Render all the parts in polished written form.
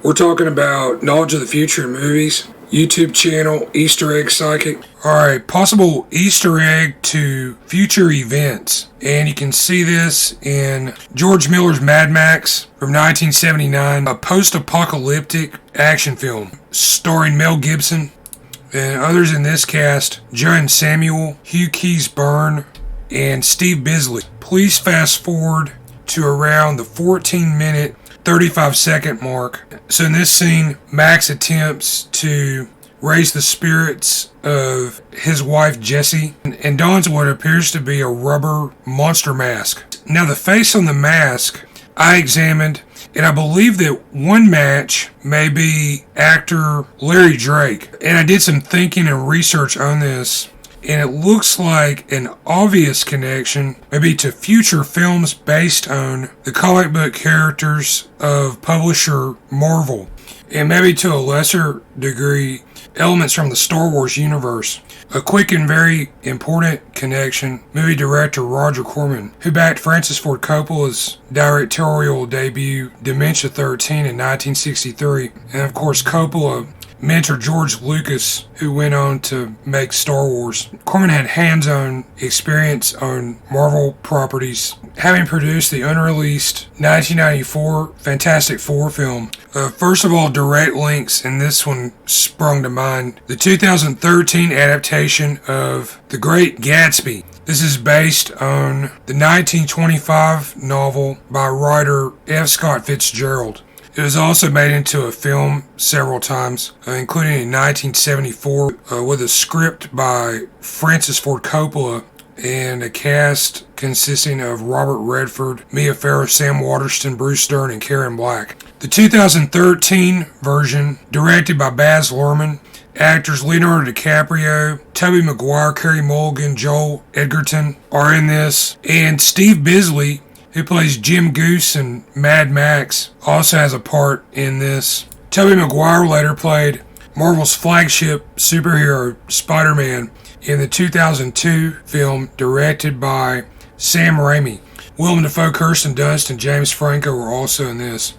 We're talking about knowledge of the future in movies, YouTube channel, Easter egg psychic. Alright, possible Easter egg to future events. And you can see this in George Miller's Mad Max from 1979, a post-apocalyptic action film starring Mel Gibson and others in this cast: Joanne Samuel, Hugh Keys-Byrne, and Steve Bisley. Please fast forward to around the 14-minute 35-second mark. So in this scene, Max attempts to raise the spirits of his wife Jessie and dons what appears to be a rubber monster mask. Now the face on the mask I examined, and I believe that one match may be actor Larry Drake. And I did some thinking and research on this, and it looks like an obvious connection maybe to future films based on the comic book characters of publisher Marvel, and maybe to a lesser degree elements from the Star Wars universe. A quick and very important connection: movie director Roger Corman, who backed Francis Ford Coppola's directorial debut Dementia 13 in 1963, and of course Coppola mentor George Lucas, who went on to make Star Wars. Corman had hands-on experience on Marvel properties, having produced the unreleased 1994 Fantastic Four film. First of all, direct links, and this one sprung to mind: the 2013 adaptation of The Great Gatsby. This is based on the 1925 novel by writer F. Scott Fitzgerald. It was also made into a film several times, including in 1974 with a script by Francis Ford Coppola and a cast consisting of Robert Redford, Mia Farrow, Sam Waterston, Bruce Dern, and Karen Black. The 2013 version, directed by Baz Luhrmann, actors Leonardo DiCaprio, Tobey Maguire, Carey Mulligan, Joel Edgerton are in this, and Steve Bisley, who plays Jim Goose in Mad Max, also has a part in this. Tobey Maguire later played Marvel's flagship superhero, Spider-Man, in the 2002 film directed by Sam Raimi. Willem Dafoe, Kirsten Dunst, and James Franco were also in this.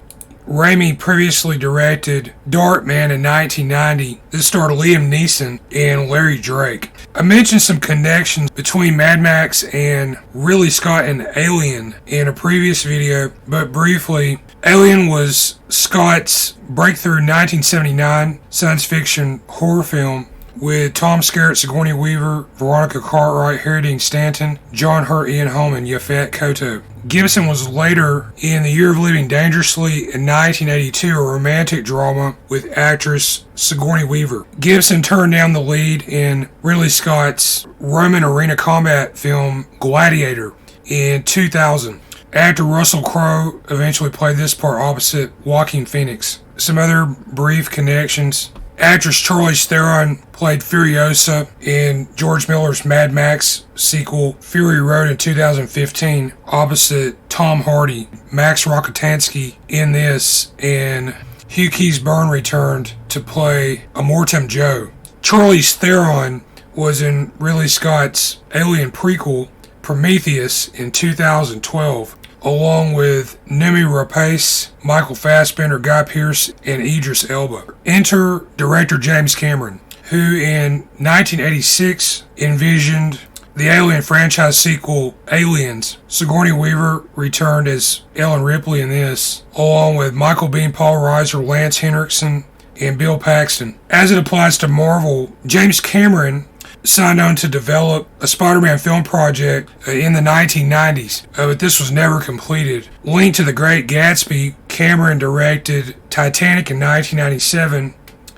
Raimi previously directed Darkman in 1990. This starred Liam Neeson and Larry Drake. I mentioned some connections between Mad Max and Ridley Scott and Alien in a previous video, but briefly, Alien was Scott's breakthrough 1979 science fiction horror film with Tom Skerritt, Sigourney Weaver, Veronica Cartwright, Harry Dean Stanton, John Hurt, Ian Holm, and Yaphet Kotto. Gibson was later in The Year of Living Dangerously in 1982, a romantic drama with actress Sigourney Weaver. Gibson turned down the lead in Ridley Scott's Roman arena combat film Gladiator in 2000. Actor Russell Crowe eventually played this part opposite Joaquin Phoenix. Some other brief connections: actress Charlize Theron played Furiosa in George Miller's Mad Max sequel Fury Road in 2015, opposite Tom Hardy. Max Rockatansky in this, and Hugh Keys-Byrne returned to play Immortan Joe. Charlize Theron was in Ridley Scott's Alien prequel Prometheus in 2012, along with Noomi Rapace, Michael Fassbender, Guy Pearce, and Idris Elba. Enter director James Cameron, who in 1986 envisioned the Alien franchise sequel Aliens. Sigourney Weaver returned as Ellen Ripley in this, along with Michael Biehn, Paul Reiser, Lance Henriksen, and Bill Paxton. As it applies to Marvel, James Cameron signed on to develop a Spider-Man film project in the 1990s, but this was never completed. Linked to The Great Gatsby, Cameron directed Titanic in 1997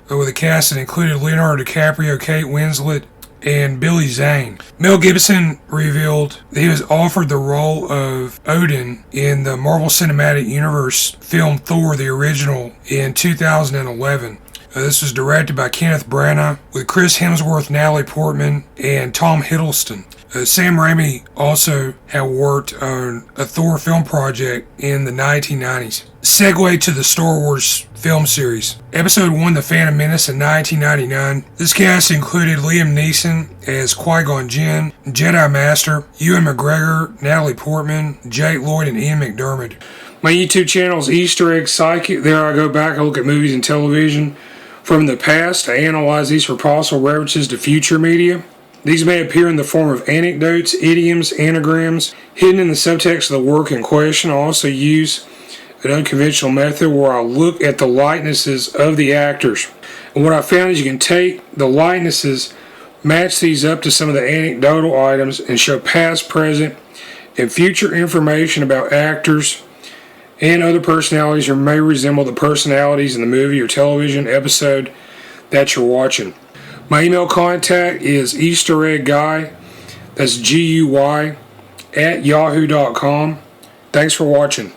with a cast that included Leonardo DiCaprio, Kate Winslet, and Billy Zane. Mel Gibson revealed that he was offered the role of Odin in the Marvel Cinematic Universe film Thor, the original, in 2011. This was directed by Kenneth Branagh with Chris Hemsworth, Natalie Portman, and Tom Hiddleston. Sam Raimi also had worked on a Thor film project in the 1990s. Segue to the Star Wars film series. Episode 1, The Phantom Menace in 1999. This cast included Liam Neeson as Qui-Gon Jinn, Jedi Master, Ewan McGregor, Natalie Portman, Jake Lloyd, and Ian McDiarmid. My YouTube channel is Easter Egg Psychic. There I go back, I look at movies and television from the past. I analyze these for possible references to future media. These may appear in the form of anecdotes, idioms, anagrams, hidden in the subtext of the work in question. I also use an unconventional method where I look at the likenesses of the actors. And what I found is you can take the likenesses, match these up to some of the anecdotal items, and show past, present, and future information about actors and other personalities who may resemble the personalities in the movie or television episode that you're watching. My email contact is eastereggguy, that's Guy, @yahoo.com. Thanks for watching.